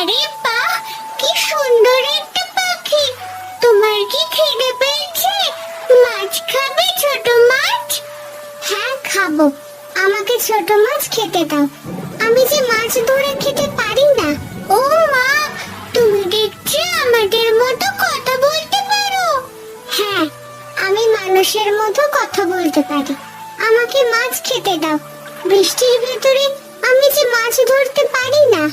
আরে বাহ, কি সুন্দর একটা পাখি। তোমার কি খিদে পেয়েছে? মাছ খাবে, ছোট মাছ? হ্যাঁ খাবো, আমাকে ছোট মাছ খেতে দাও। আমি যে মাছ ধরে খেতে পারি না। ও মা, তুমি দেখছি আমাদের মতো কথা বলতে পারো। হ্যাঁ, আমি মানুষের মতো কথা বলতে পারি। আমাকে মাছ খেতে দাও। বৃষ্টির ভেতরে আমি যে মাছ ধরতে পারি না।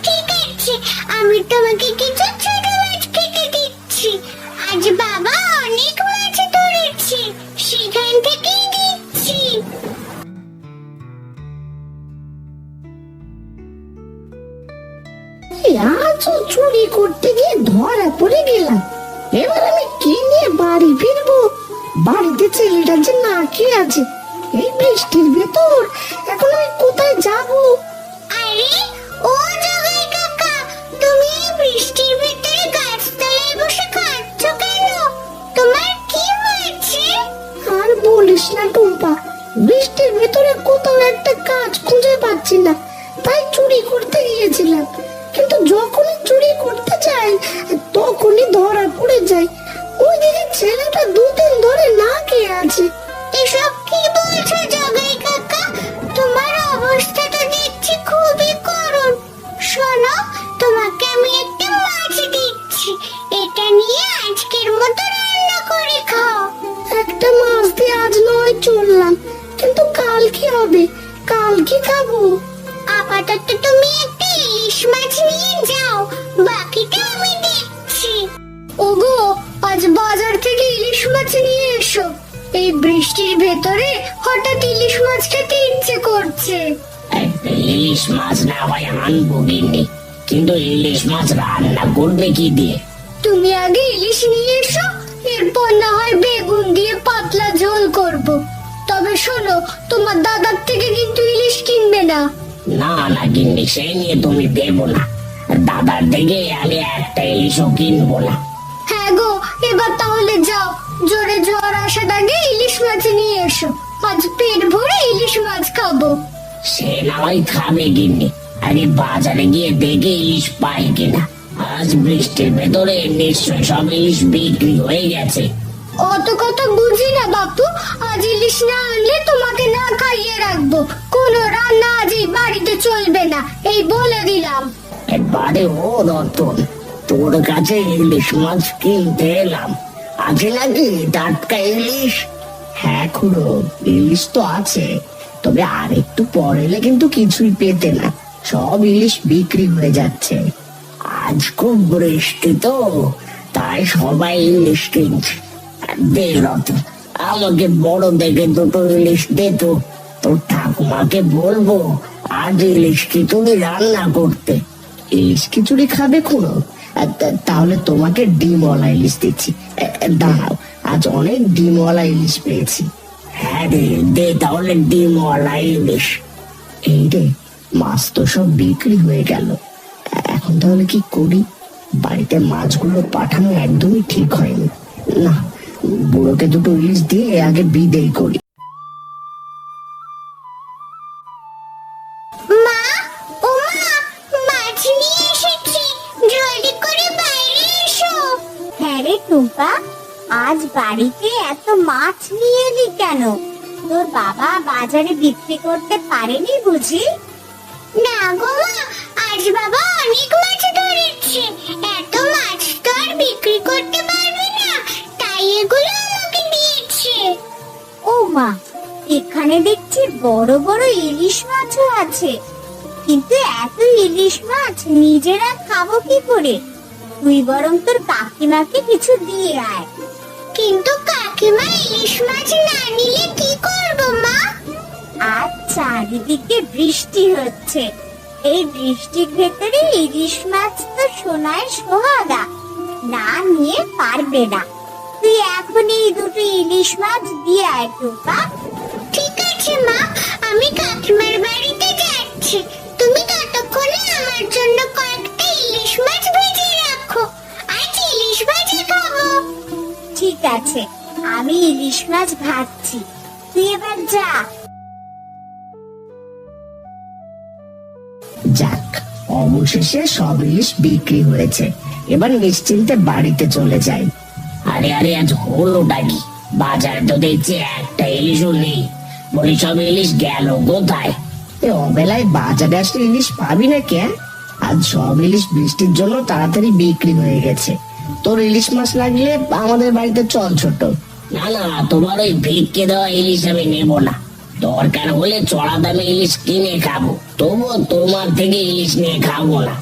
ঠিক আছে, আমি তোমাকে কিছু ছোট মাছ খেতে দিচ্ছি। আজ বাবা অনেক মাছ ধরেছে, সেখান থেকেই দিচ্ছি। আজও চুরি করতে গিয়ে ধরা পড়ে গেলাম। এবার আমি কি নিয়ে বাড়ি ফিরবো? বাড়িতে ছেলেটা যে না খেয়ে আছে, এই বৃষ্টির ভেতর এখন আমি কোথায় যাবো? আরে ও জগাই কাকা, তুমি এই বৃষ্টির ভিতরে গাছতলায় বসে কাঁদছো কেন? তোমার কি হয়েছে? আর বলিস না টুম্পা, বৃষ্টির ভেতরে কোথাও একটা কাজ খুঁজে পাচ্ছি না, তাই চুরি করতে গিয়েছিলাম। কিন্তু যখনই চুরি করতে যাই তখনই ধরা পড়ে যাই। ওই দিকে ছেলেটা দুদিন ধরে না খেয়ে আছে। এসব কি বলছো জগাই কাকা? তোমার অবস্থাটা দেখছি খুবই করুণ। শোনো, তোমাকে আমি একটা মাছ দিচ্ছি, এটা নিয়ে আজকের মতো রান্না করে খাও। একটা মাছ দিয়ে আজ নয় চললাম, কিন্তু কাল কি হবে? কাল কি খাবো? আপাতত তুমি একটা ইলিশ মাছ নিয়ে যাও, বাকিটা আমি দেখছি। ওগো, আজ বাজার থেকে ইলিশ মাছ নিয়ে এসো। এই বৃষ্টির ভেতরে হঠাৎ ইলিশ মাছ খেতে ইচ্ছে করছে। ইলিশ মাছ না হয় আনবো গিন্নি, কিন্তু ইলিশ মাছ রান্না করবে কি দিয়ে? তুমি আগে ইলিশ নিয়ে এসো, এরপর না হয় বেগুন দিয়ে পাতলা ঝোল করব। তবে শোনো, তোমার দাদার থেকে কিন্তু ইলিশ কিনবে না। না না গিন্নি, সেই নিয়ে তুমি দেবো না। দাদার থেকে আমি একটা ইলিশও কিনবো না। হ্যাঁ গো, এবার তাহলে যাও, জোরে ঝড় আসার আগে ইলিশ মাছ নিয়ে এসো। আজ পেট ভরে ইলিশ মাছ খাবো। সে না হয় খাবে গিন্নি, আগে বাজারে গিয়ে দেখে ইলিশ পাই কিনা। আজ বৃষ্টির ভেতরে নিশ্চয় সব ইলিশ বিক্রি হয়ে গেছে। অত কথা বুঝি না বাপু, আজ ইলিশ না আনলে তোমাকে না খাইয়ে রাখবো। কোনো রান্না আজ এই বাড়িতে চলবে না, এই বলে দিলাম। এবারে ও রতন, তোর কাছে ইলিশ মাছ কিনতে এলাম, আছে নাকি টাটকা ইলিশ? হ্যাঁ খুড়ো, ইলিশ তো আছে, তবে আর একটু পরে এলে কিন্তু কিছুই পেতে না, সব ইলিশ বিক্রি হয়ে যাচ্ছে। আজ খুব বৃষ্টি তো, তাই সবাই ইলিশ কিনছে। দে রতন, আমাকে বড় দেখে দুটো ইলিশ দে তো। তোর ঠাকুমাকে বলবো আজ ইলিশ খিচুড়ি রান্না করতে। ইলিশ খিচুড়ি খাবে খুড়ো? তাহলে তোমাকে ডিমওয়ালা ইলিশ দিচ্ছি। দাঁড়াও, আজ অনেক ডিমওয়ালা ইলিশ পেয়েছি। হ্যাঁ রে, দে তাহলে ডিমওয়ালা ইলিশ। এই রে, মাছ তো সব বিক্রি হয়ে গেল, এখন তাহলে কি করি? বাড়িতে মাছগুলো পাঠানো একদমই ঠিক হয়নি। না, বুড়োকে দুটো ইলিশ দিয়ে আগে বিদেয় করি। মা, ও মা, মাছ নিয়ে এসেছি, জলদি করে বাইরে এসো। হ্যাঁ রে টুম্পা, আজ বাড়িতে এত মাছ নিয়ে এলি কেন? তোর বাবা বাজারে বিক্রি করতে পারেনি বুঝি? না গো মা, আজ বাবা অনেক মাছ ধরেছে, এত মাছ তো আর বিক্রি করতে পারবে না, তাই এগুলো আমাকে দিয়েছে। ও মা, এখানে দেখছি বড় বড় ইলিশ মাছও আছে, কিন্তু এত ইলিশ মাছ নিজেরা খাবো কি করে? তুই বরং তোর কাকিমাকে কিছু দিয়ে আয়। কিন্তু কাকিমা ইলিশ মাছ না নিলে কি করবো মা? আর চারিদিকে বৃষ্টি হচ্ছে, এই বৃষ্টির ভেতরে ইলিশ মাছ তো সোনায় সোহাগা, না নিয়ে পারবে না। তুই এখন এই দুটো ইলিশ মাছ দিয়ে আয় টুম্পা। ঠিক আছে মা, আমি কাকিমার বাড়িতে যাচ্ছি, তুমি ততক্ষণে আমার জন্য কয়েকটা ইলিশ মাছ ভেজে রাখো, আজ ইলিশ ভাজি খাবো। ঠিক আছে, আমি ইলিশ মাছ ভাজছি, তুই এবার যা। যাক, অবশেষে সব ইলিশ বিক্রি হয়েছে। এবার নিশ্চিন্তে বাড়িতে চলে যাই। আরে আরে, আজ হলোটা কি? বাজারে তো দেখছি একটা ইলিশও নেই। বলি, সব ইলিশ গেল কোথায়? এ অবেলায় বাজারে আসলে ইলিশ পাবি না কে? আজ সব ইলিশ বৃষ্টির জন্য তাড়াতাড়ি বিক্রি হয়ে গেছে। তোর ইলিশ মাছ লাগলে আমাদের বাড়িতে চল ছোট। না না, তোমার ওই ভিক্ষে দেওয়া ইলিশ আমি নেবো না। দরকার হলে চড়া দামে ইলিশ কিনে খাবো, তবুও তোমার থেকে ইলিশ নিয়ে খাবো না।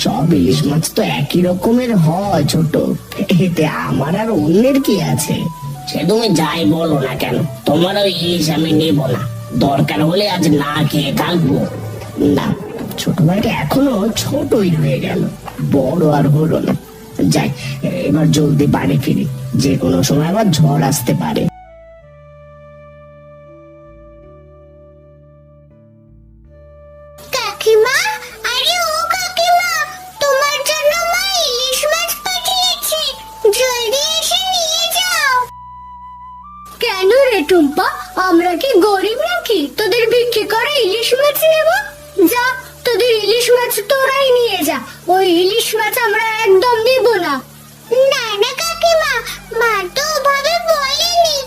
সব ইলিশ মাছ তো একই রকমের হয় ছোট, এতে আমার আর অন্যের কি আছে? সে তুমি যাই বলো না কেন, তোমার ওই ইলিশ আমি নেব না। দরকার হলে আজ না খেয়ে থাকবো। না, ছোট ভাইটা এখনো ছোটই রয়ে গেল, বড় আর হলো না। যাই, এবার জলদি বাড়ি ফিরি, যে কোনো সময় আবার ঝড় আসতে পারে। কাকিমা, আরে ও কাকিমা, তোমার জন্য মা ইলিশ মাছ পাঠিয়েছে, জলদি এসে নিয়ে যাও। কেন রে টুম্পা, আমরা কি গরিব নাকি তোদের বিক্রি করে ইলিশ মাছ নেব? যা, তোদের ইলিশ মাছ তোরাই নিয়ে যা, ওই ইলিশ মাছ আমরা একদম নেব না। না না কাকিমা, মা তো ওভাবে বলেনি।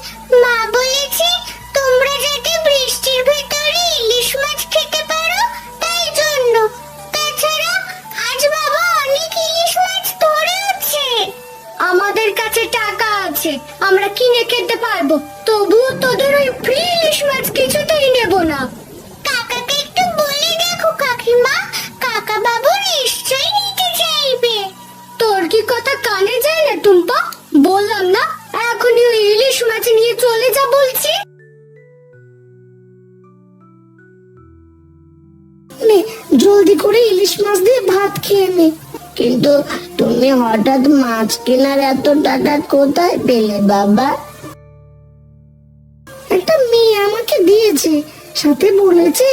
মা বলেছে তোমরা যাতে বৃষ্টির ভেতরে ইলিশ মাছ খেতে পারো, তাই জন্য। তাছাড়া আজ বাবা অনেক ইলিশ মাছ ধরেছে। আমাদের কাছে টাকা আছে, আমরা কিনে খেতে পারবো, তবুও তোদের ওই ফ্রি ইলিশ মাছ কিছুতেই নেব না। কাকাকে একটু বলে দেখো কাকিমা, কাকা বাবু নিশ্চয়ই নিতে চাইবে। তোর কি কথা কানে যায় না টুম্পা? বললাম না এখনই ওই ইলিশ মাছ নিয়ে চলে যা বলছি। নে, জলদি করে ইলিশ মাছ দিয়ে ভাত খেয়ে নে। কিন্তু তুমি হঠাৎ মাছ কেনার এত টাকা কোথায় পেলে বাবা? একটা মেয়ে আমাকে দিয়েছে, সাথে বলেছে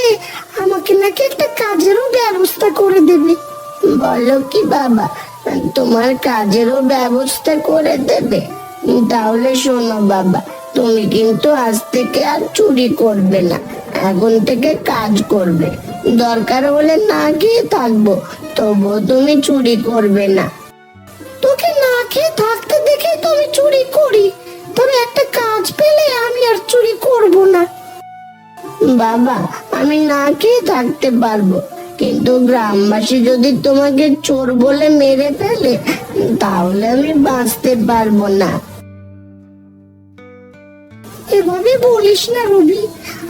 আমাকে নাকি একটা কাজেরও ব্যবস্থা করে দেবে। বলো কি বাবা, তোমার কাজেরও ব্যবস্থা করে দেবে? তাহলে শোনো বাবা, তুমি কিন্তু আজ থেকে আর চুরি করবে না, এখন থেকে কাজ করবে। দরকার হলে না খেয়ে থাকবো, তবুও তুমি চুরি করবে না। তোকে না খেয়ে থাকতে দেখে তো আমি চুরি করি, তবে একটা কাজ পেলে আমি আর চুরি করব না। বাবা, আমি না খেয়ে থাকতে পারবো, কিন্তু গ্রামবাসী যদি তোমাকে চোর বলে মেরে ফেলে, তাহলে আমি বাঁচতে পারবো না। এভাবে বলিস না রবি,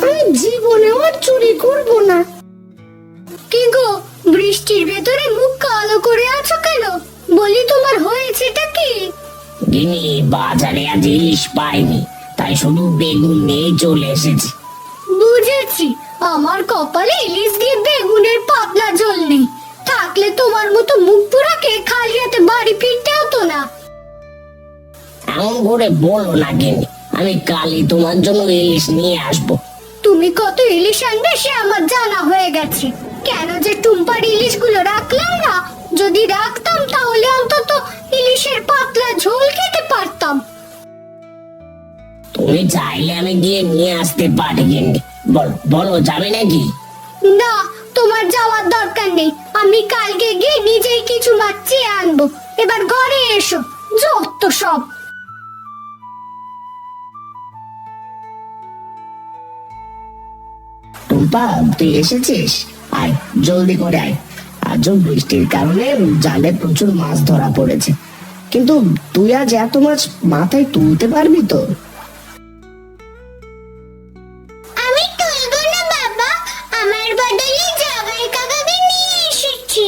আমি জীবনেও আর চুরি করব না। কি গো, বৃষ্টির ভেতরে মুখ কালো করে আছো কেন? বলি তোমার হয়েছেটা কি? গিনি, বাজারে আজ ইলিশ পাইনি, তাই শুধু বেগুন নিয়ে চলে এসেছি। বুঝেছি, আমার কপালে ইলিশ দিয়ে বেগুনের পাতলা ঝোল নেই। থাকলে তোমার মতো মুখ পুরাকে খালি হাতে বাড়ি ফিরতে হতো না। এমন করে বলো না গিনি, আমি কালই তোমার জন্য ইলিশ নিয়ে আসবো। তুমি কত ইলিশ আনবে সে আমার জানা হয়ে গেছে। কেন যে টুম্পার ইলিশগুলো রাখলাম না? যদি রাখতাম তাহলে অন্তত ইলিশের পাতলা ঝোল খেতে পারতাম। তুমি চাইলে আমি গিয়ে নিয়ে আসতে পারি গিন্নি, বলো বলো, যাবে নাকি? না, তোমার যাওয়ার দরকার নেই, আমি কালকে গিয়ে নিজেই কিছু মাছ চেয়ে আনবো। এবার ঘরে এসো, যত সব। টুম্পা, তুই এসেছিস? আয়, জলদি করে আয়। আজও বৃষ্টির কারণে জালে প্রচুর মাছ ধরা পড়েছে, কিন্তু তুই আজ এত মাছ মাথায় তুলতে পারবি তো? আমি তুলবো না বাবা, আমার বদলে জামাই কাকাকে নিয়ে এসেছি।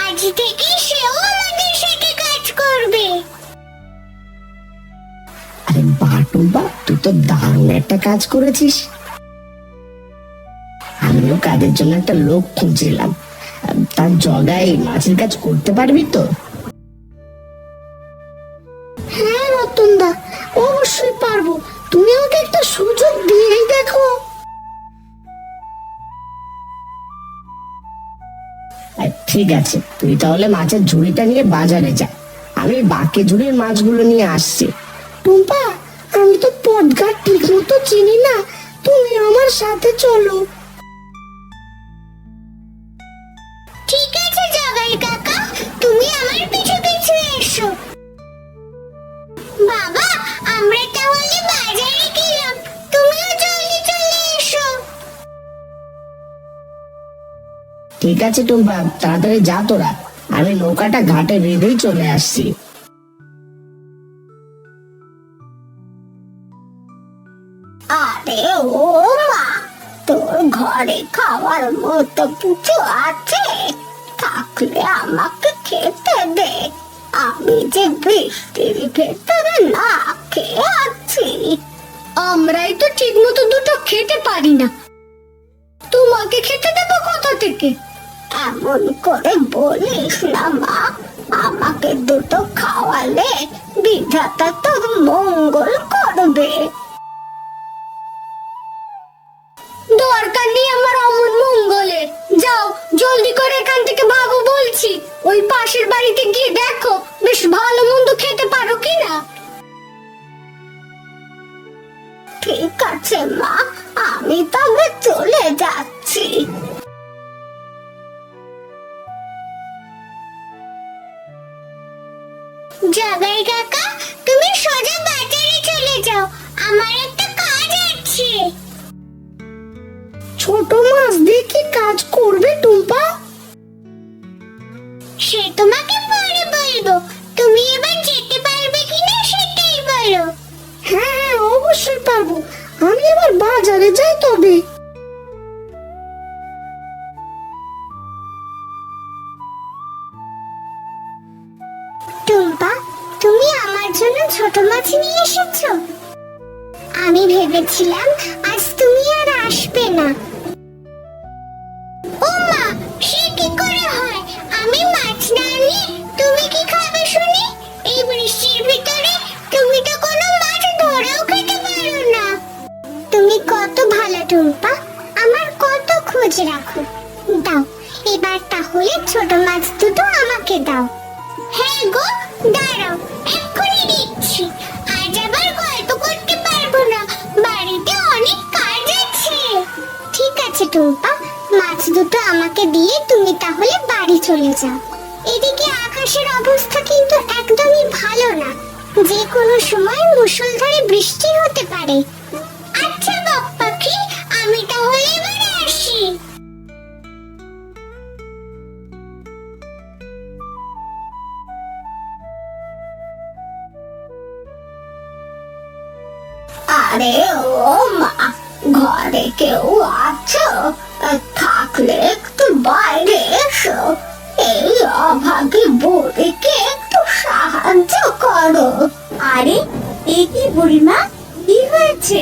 আজ থেকে সেও আমাদের সাথে কাজ করবে। আরে বাহ টুম্পা, তুই তো দারুণ একটা কাজ করেছিস। আমিও কাজের জন্য একটা লোক খুঁজছিলাম, তার জগায় মাছের কাজ করতে পারবি তো? হ্যাঁ রতনদা, অবশ্যই পারবো, তুমি আমাকে একটা সুযোগ দিয়েই দেখো। ঠিক আছে, তুই তাহলে মাছের ঝুড়িটা নিয়ে বাজারে যা, আমি বাকি ঝুড়ির মাছগুলো নিয়ে আসছি। টুম্পা, আমি তো পথঘাট ঠিক মতো চিনি না, তুমি আমার সাথে চলো। এসো। বাবা, আমরা তাহলে বাজারে গেলাম, তুমিও জলদি চলে এসো। ঠিক আছে টুম্পা, তাড়াতাড়ি যা তোরা, আমি নৌকাটা ঘাটে বেঁধেই চলে আসছি। আরে ও মা, তোর ঘরে খাওয়ার মতো কিছু আছে? থাকলে আমাকে খেতে দে, আমি যে বৃষ্টির ভেতরে না খেয়ে আছি। আমরাই তো ঠিক মতো দুটো খেতে পারি না, তোমাকে খেতে দেবো কোথা থেকে? এমন করে বলিস না মা, আমাকে দুটো খাওয়ালে বিধাতা তোর মঙ্গল করবে। দরকার নেই আমার অমন মঙ্গলের, যাও জলদি করে এখান থেকে ভাগো বলছি। ওই পাশের বাড়িতে গিয়ে দেখো বেশ ভালো মন্দ খেতে পারো কিনা। ঠিক আছে মা, আমি তবে চলে যাচ্ছি। জগাই কাকা, তুমি সোজা বাজারে চলে যাও, আমার একটা কাজ আছে। ছোট মাছ দেখে কাজ করবে টুম্পা? সে তোমাকে পরে বলবো, তুমি এবার যেতে পারবে কিনা সেটাই বলো। হ্যাঁ হ্যাঁ, অবশ্যই পারবো, আমি এবার বাজারে যাই তবে। টুম্পা, তুমি আমার জন্য ছোট মাছ নিয়ে এসেছো? আমি ভেবেছিলাম আজ তুমি আর আসবে না। ও মা, সে কি করে হয়? আমি মাছ না আনলে তুমি কি খাবে শুনি? এই বৃষ্টির ভিতরে তুমি তো কোনো মাছ ধরেও খেতে পারো না। তুমি কত ভালো টুম্পা, আমার কত খোঁজ রাখো। দাও, এবার তাহলে ছোট মাছ দুটো আমাকে দাও। হ্যাঁ গো, দাঁড়াও, এক্ষুনি দিচ্ছি। আজ আবার গল্প করতে পারবো না, বাড়িতে অনেক কাজ আছে। ঠিক আছে টুম্পা, মাছ দুটো আমাকে দিয়ে তুমি তাহলে বাড়ি চলে যাও। এদিকে আকাশের অবস্থা কিন্তু একদমই ভালো না, যে কোনো সময় মুষলধারে বৃষ্টি হতে পারে। আচ্ছা বক পাখি, আমি তাহলে এবার আসি। আরে ও মা, ঘরে কেউ আছো? থাকলে একটু বাইরে এসো, এই অভাগী বুড়িকে একটু সাহায্য করো। আরে এ কি বুড়িমা, কি হয়েছে?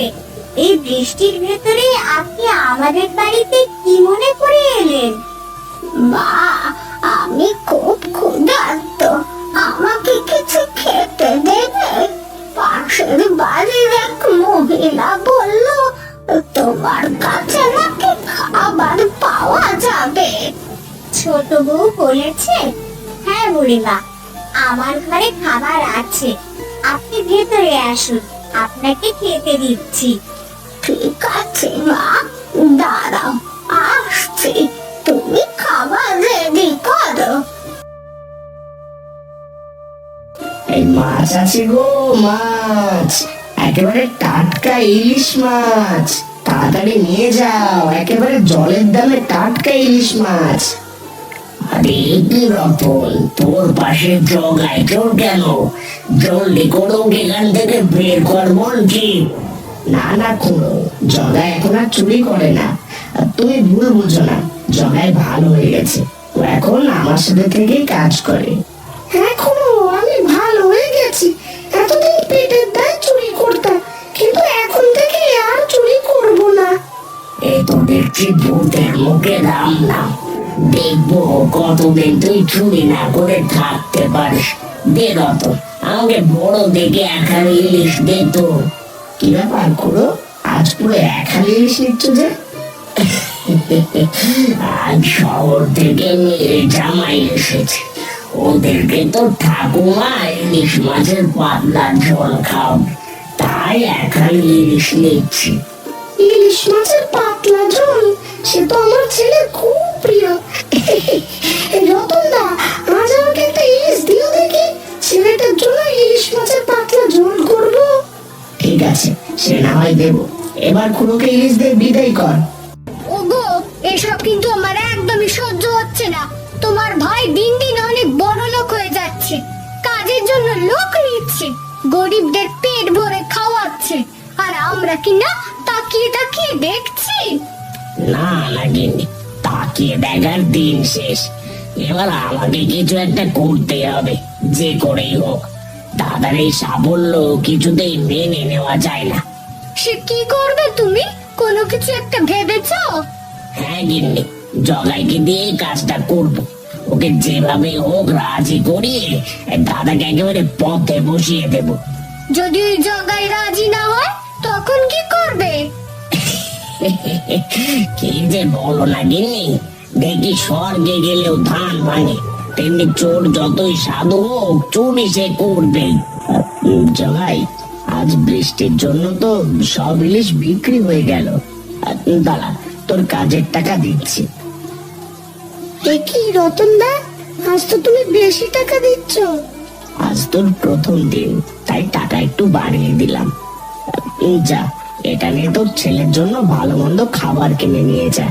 এই বৃষ্টির ভেতরে আপনি আমাদের বাড়িতে কি মনে করে এলেন? মা, আমি খুব ক্ষুধার্ত, আমাকে কিছু খেতে দেবে? পাশের বাড়ির এক মহিলা বলল তোমার কাছে নাকি খাবার পাওয়া যাবে। ছোট বউ বলেছে? হ্যাঁ বুড়িমা, আমার ঘরে খাবার আছে, আপনি ভেতরে আসুন, আপনাকে খেতে দিচ্ছি। ঠিক আছে মা, দাঁড়াও, আসছি, তুমি খাবার রেডি করো। এই মাছ আছে গো, মাছ, একেবারে টাটকা ইলিশ মাছ, তাড়াতাড়ি নিয়ে যাও, একেবারে জলের দামে টাটকা ইলিশ মাছ। আরে কি রতন, তোর পাশে জগায় কেউ কেন? জলদি করো, এখান থেকে বের কর বলছি। না না খুড়ো, জগায় এখন আর চুরি করে না, আর তুমি ভুল বুঝো না, জগায় ভালো হয়ে গেছে, ও এখন আমার সাথে থেকে কাজ করে। এখনো আমি ভালো হয়ে গেছি, এতদিন পেটের দায় চুরি করতাম, কিন্তু এখন থেকে আর চুরি করব না। এই তো দেখছি ভূতের মুখে রাম নাম, দেখবো কতদিন তুই চুরি না করে থাকতে পারিস। দে রতন, আমাকে বড় দেখে একার ইলিশ দে তো। কি ব্যাপার খুড়ো, আজ পুরো একার ইলিশ নিচ্ছ যে? আজ শহর থেকে মেয়ে জামাই এসেছে, ওদেরকে তো ঠাকুমা ইলিশ মাছের পাতলা ঝোল খাওয়াবে, তাই একার ইলিশ নিচ্ছি। ইলিশ মাছের পাতলা ঝোল, সে তো আমার ছেলে খুব প্রিয়। রতন দা, আজ আমাকে একটা ইলিশ দিও দেখি, ছেলে আছে, সে না হয় দেবো। এবার খুড়োকে ইলিশ দিয়ে বিদায় কর। ওগো, এসব কিন্তু আমার একদমই সহ্য হচ্ছে না। তোমার ভাই দিন দিন অনেক বড় লোক হয়ে যাচ্ছে, কাজের জন্য লোক নিচ্ছে, গরিবদের পেট ভরে খাওয়াচ্ছে, আর আমরা কি না তাকিয়ে তাকিয়ে দেখছি? না না গিন্নি, তাকিয়ে দেখার দিন শেষ। এবার আমাকে কিছু একটা করতে হবে, যে করেই হোক। দাদার এই সাফল্য কিছুতেই মেনে নেওয়া যায় না। সে কি করবে তুমি? কোনো কিছু একটা ভেবেছো? হ্যাঁ গিন্নি, জগাইকে দিয়ে কাজটা করব। ওকে যেভাবে হোক রাজি করিয়ে দাদাকে একেবারে পথে বসিয়ে দেব। যদি ওই জগাই রাজি না হয় তখন কি করবে? কি যে বলো না গিন্নি, দেখি স্বর্গে গেলেও ধান ভাঙে, তেমনি চোর যতই সাধু হোক চুরি সে করবেই। জগাই, আজ বৃষ্টির জন্য তো সব ইলিশ বিক্রি হয়ে গেল। দাঁড়া, তোর কাজের টাকা দিচ্ছি। এ কি রতন দা, আজ তো তুমি বেশি টাকা দিচ্ছ। আজ তোর প্রথম দিন, তাই টাকা একটু বাড়িয়ে দিলাম। যা, এটা নিয়ে তোর ছেলের জন্য ভালো মন্দ খাবার কিনে নিয়ে যা।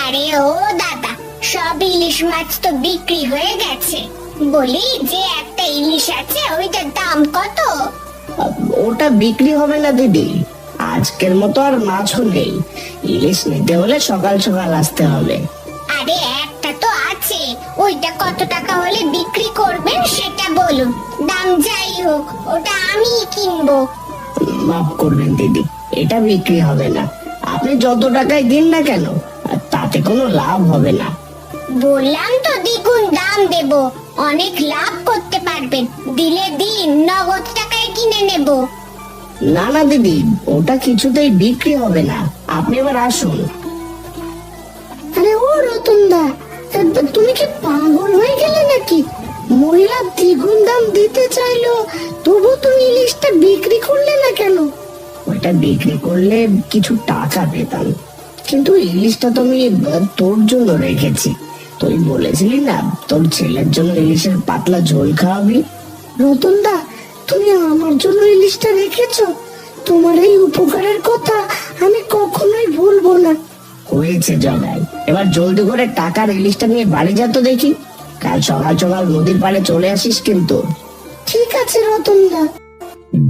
আরে ও দাদা, সব ইলিশ মাছ তো বিক্রি হয়ে গেছে। বলি যে একটা ইলিশ আছে, ওইটার দাম কত? ওটা বিক্রি হবে না দিদি, আজকের মতো আর মাছও নেই। ইলিশ নিতে হলে সকাল সকাল আসতে হবে। আরে একটা তো আছে, ওইটা কত টাকা হলে বিক্রি করবেন সেটা বলুন। দাম যাই হোক, ওটা আমিই কিনবো। মাফ করবেন দিদি, এটা বিক্রি হবে না। আপনি যত টাকায় দিন না কেন, তাতে কোনো লাভ হবে না। বললাম তো দ্বিগুণ দাম দেব, অনেক লাভ করতে পারবেন। দিলে দিন, নগদ টাকায় কিনে নেব। না না দিদি, ওটা কিছুতেই বিক্রি হবে না। আপনি এবার আসুন। আরে ও রতন দা, তুমি কি পাগল হয়ে গেলে নাকি? মহিলা দ্বিগুণ দাম দিতে চাইলো, তবু তুমি ইলিশটা বিক্রি করলে না কেন? ওইটা বিক্রি করলে কিছু টাকা পেতাম, কিন্তু ইলিশটা তো আমি তোর জন্য রেখেছি। তুই বলেছিলি না তোর ছেলের জন্য ইলিশের পাতলা ঝোল খাওয়াবি। রতন দা, তুমি আমার জন্য ইলিশটা রেখেছো? তোমার এই উপকারের কথা আমি কখনোই ভুলবো না। হয়েছে জগাই, এবার জলদি করে টাকার ইলিশটা নিয়ে বাড়ি যা তো দেখি। কাল সকাল সকাল নদীর পাড়ে চলে আসিস কিন্তু। ঠিক আছে রতন দা।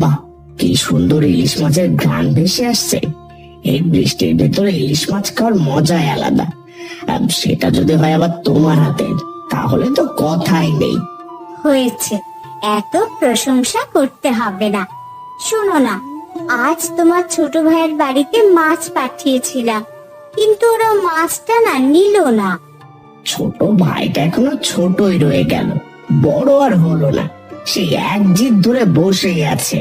বাহ, কি সুন্দর ইলিশ মাছের ঘ্রাণ ভেসে আসছে। এই বৃষ্টির ভেতরে ইলিশ মাছ খাওয়ার মজাই আলাদা। আর সেটা যদি হয় আবার তোমার হাতের, তাহলে তো কথাই নেই। হয়েছে, এত প্রশংসা করতে হবে না। শোনো না, আজ তোমার ছোট ভাইয়ের বাড়িতে মাছ পাঠিয়েছিলাম, কিন্তু ওরা মাছটা না নিল না। ছোট ভাইটা এখনো ছোটই রয়ে গেল, বড় আর হলো না। সেই এক জিদ ধরে বসেই আছে।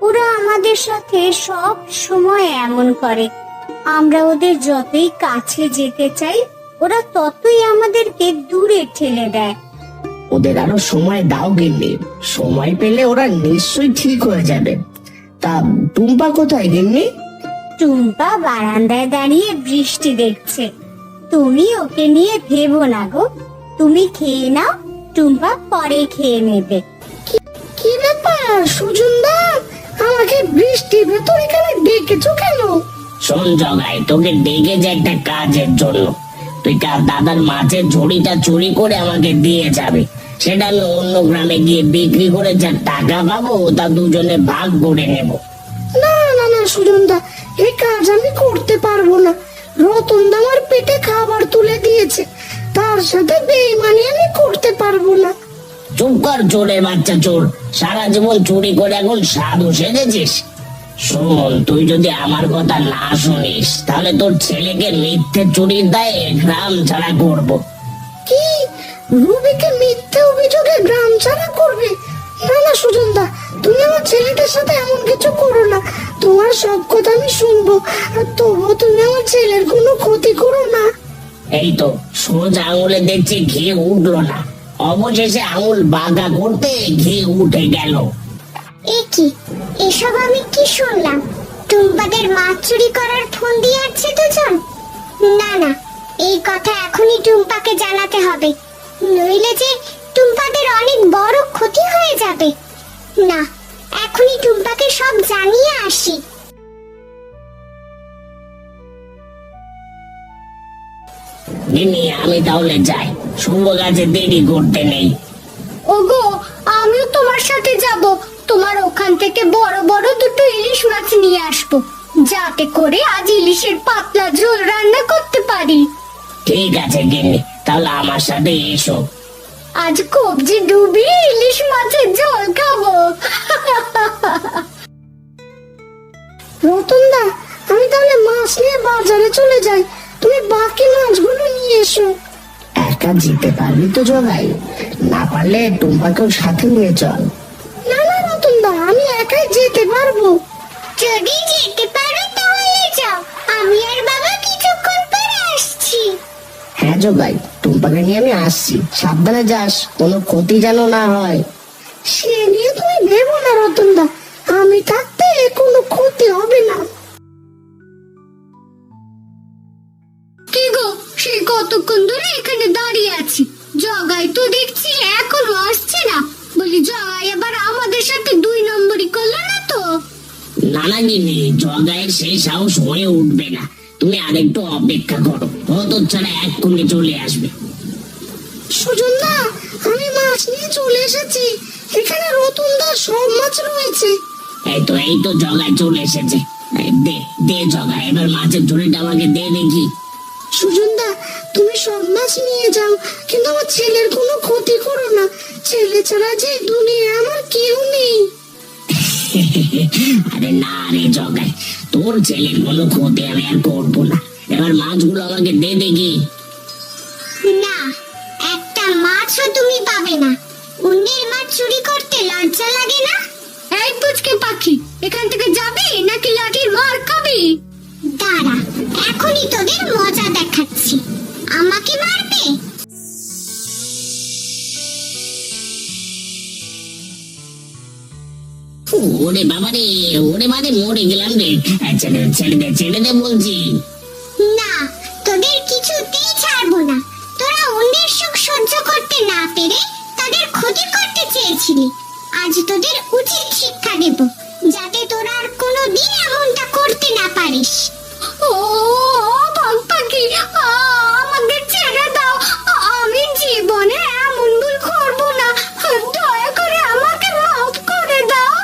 ওরা আমাদের সাথে সব সময় এমন করে। আমরা ওদের যতই কাছে যেতে চাই, ওরা ততই আমাদেরকে দূরে ঠেলে দেয়। ওদের আরো সময় দাও গিন্নি, সময় পেলে ওরা নিশ্চয়ই ঠিক হয়ে যাবে। তা টুম্পা কোথায় গিন্নি? টুম্পা বারান্দায় দাঁড়িয়ে বৃষ্টি দেখছে। তুমি ওকে নিয়ে ভেবো না গো, তুমি খেয়ে নাও, টুম্পা পরে খেয়ে নেবে। কি ব্যাপার সুজন দা, আমাকে বৃষ্টির ভেতর এখানে ডেকেছো কেন? শোন জগাই, তোকে ডেকেছে একটা কাজের জন্য। তুই কাল দাদার মাছের ঝুড়িটা চুরি করে আমাকে দিয়ে যাবে। সেটা আমি অন্য গ্রামে গিয়ে বিক্রি করে যা টাকা পাবো তা দুজনে ভাগ করে নেব। না না না সুজন দা, এই কাজ আমি করতে পারবো না। রতন দা আমার পেটে খাবার তুলে দিয়েছে, তার সাথে বেইমানি আমি করতে পারবো না। চুপ কর চোরের বাচ্চা চোর, সারা জীবন চুরি করে এখন সাধু সেজেছিস। শোন, তুই যদি আমার কথা না শুনিস তাহলে তোর ছেলেকে মিথ্যে চুরির দায়ে গ্রাম ছাড়া করবো। কি, রুবিকে মিথ্যে অভিযোগে গ্রাম ছাড়া করবে? না না সুজন দা, তুমি আমার ছেলেটার সাথে এমন কিছু করো না। তোমার সব কথা আমি শুনবো, আর তবুও তুমি আমার ছেলের কোনো ক্ষতি করো না। এই তো সোজা আঙুলে দেখছি ঘি উঠলো না, অবশেষে আঙুল বাঁকা করতে ঘি উঠে গেল। এ কি, এসব আমি কি শুনলাম? টুম্পাদের মাছ চুরি করার ফোন দিয়ে আছে দুজন। না না, এই কথা এখনই টুম্পাকে জানাতে হবে, নইলে যে টুম্পাদের অনেক বড় ক্ষতি হয়ে যাবে। না, এখনই টুম্পাকে সব জানিয়ে আসি। গিন্নি, আমি তাহলে যাই, শুভ কাজে দেরি করতে নেই। ওগো, আমিও তোমার সাথে যাব। তোমার ওখান থেকে বড় বড় দুটো ইলিশ মাছ নিয়ে আসবো, যাতে করে আজ ইলিশের পাতলা ঝোল রান্না করতে পারি। ঠিক আছে গিন্নি, তাহলে আমার সাথে এসো। আজ কবজি ডুবিয়ে ইলিশ মাছের ঝোল খাবো। রতনদা, আমি তাহলে মাছ নিয়ে বাজারে চলে যাই, তুমি বাকি মাছগুলো নিয়ে এসো। একা যেতে পারবি তো জগাই? না পারলে টুম্পাকেও সাথে নিয়ে চল। না না রতনদা, আমি একাই যেতে পারবো। যদি যেতে পারো তাহলে যাও, আমি আর বাবা কিছুক্ষণ পরে আসছি। হ্যাঁ জগাই, টুম্পাকে নিয়ে আমি আসছি, সাবধানে যাস, কোনো ক্ষতি যেন না হয়। সে নিয়ে তুমি ভেবো না রতনদা, আমি থাকতে কোনো ক্ষতি হবে না। কি গো, সেই কতক্ষণ ধরে এখানে দাঁড়িয়ে আছি, জগাই তো দেখছি এখনো আসছে না। বলি, জগাই আবার আমাদের সাথে 2 নম্বরই করলো না তো? না না গিন্নি, জগাইয়ের সেই সাহস হয়ে উঠবে না, তুমি আরেকটু অপেক্ষা করো, ও তো ছাড়া এক্ষুনি চলে আসবে। সুজনদা, আমি মাছ নিয়ে চলে এসেছি, এখানে রতনদার সব মাছ রয়েছে। এই তো জগাই চলে এসেছে। এই দে দে জগাই, এবার মাছের ঝুড়িটা আমাকে দে দেখি। সুজনদা, তুমি সব মাছ নিয়ে যাও, কিন্তু আমার ছেলের কোনো ক্ষতি করো না, ছেলে ছাড়া যে দুনিয়া আমার কেউ নেই। আরে না রে জগাই, তোর ছেলের কোনো ক্ষতি আমি আর করবো না, এবার মাছগুলো আমাকে দে দেখি। না, একটা মাছও তুমি পাবে না। অন্যের মাছ চুরি করতে লজ্জা লাগে না? এই পুচকে পাখি, এখান থেকে যাবি নাকি লাঠির মার খাবি? দাঁড়া, এখনই তোদের মজা দেখাচ্ছি। আমাকে মারবে? ওরে বাবা রে, ওরে মানে মরে গেলাম রে। ছেড়ে দে বলছি। না, তোদের কিছুতেই ছাড়বো না। তোরা অন্যের সুখ সহ্য করতে না পেরে তাদের ক্ষতি করতে চেয়েছিলি। আজ তোদের উচিত শিক্ষা দেব, যাতে তোরা আর কোনোদিন এমনটা করতে না পারিস। ও পাখি, আমাদের ছেড়ে দাও, আমি জীবনে এমন ভুল করবো না। দয়া করে আমাকে মাফ করে দাও।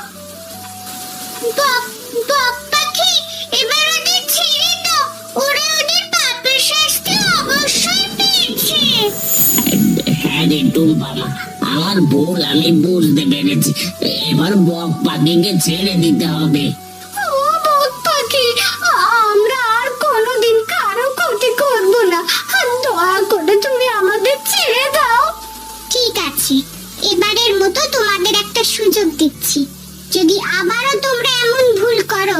পাখি, এবার ওদের ছেড়ে দাও, ওরা ওদের পাপের শাস্তি অবশ্যই পেয়েছে। হ্যাঁ রে টুম্পা মা, আমার ভুল আমি বুঝতে পেরেছি, এবার বক পাখিকে ছেড়ে দিতে হবে। ও বক পাখি, আমরা আর কোনোদিন কারো ক্ষতি করব না, দয়া করে তুমি আমাদের ছেড়ে দাও। ঠিক আছে, এবারের মতো তোমাদের একটা সুযোগ দিচ্ছি। যদি আবারও তোমরা এমন ভুল করো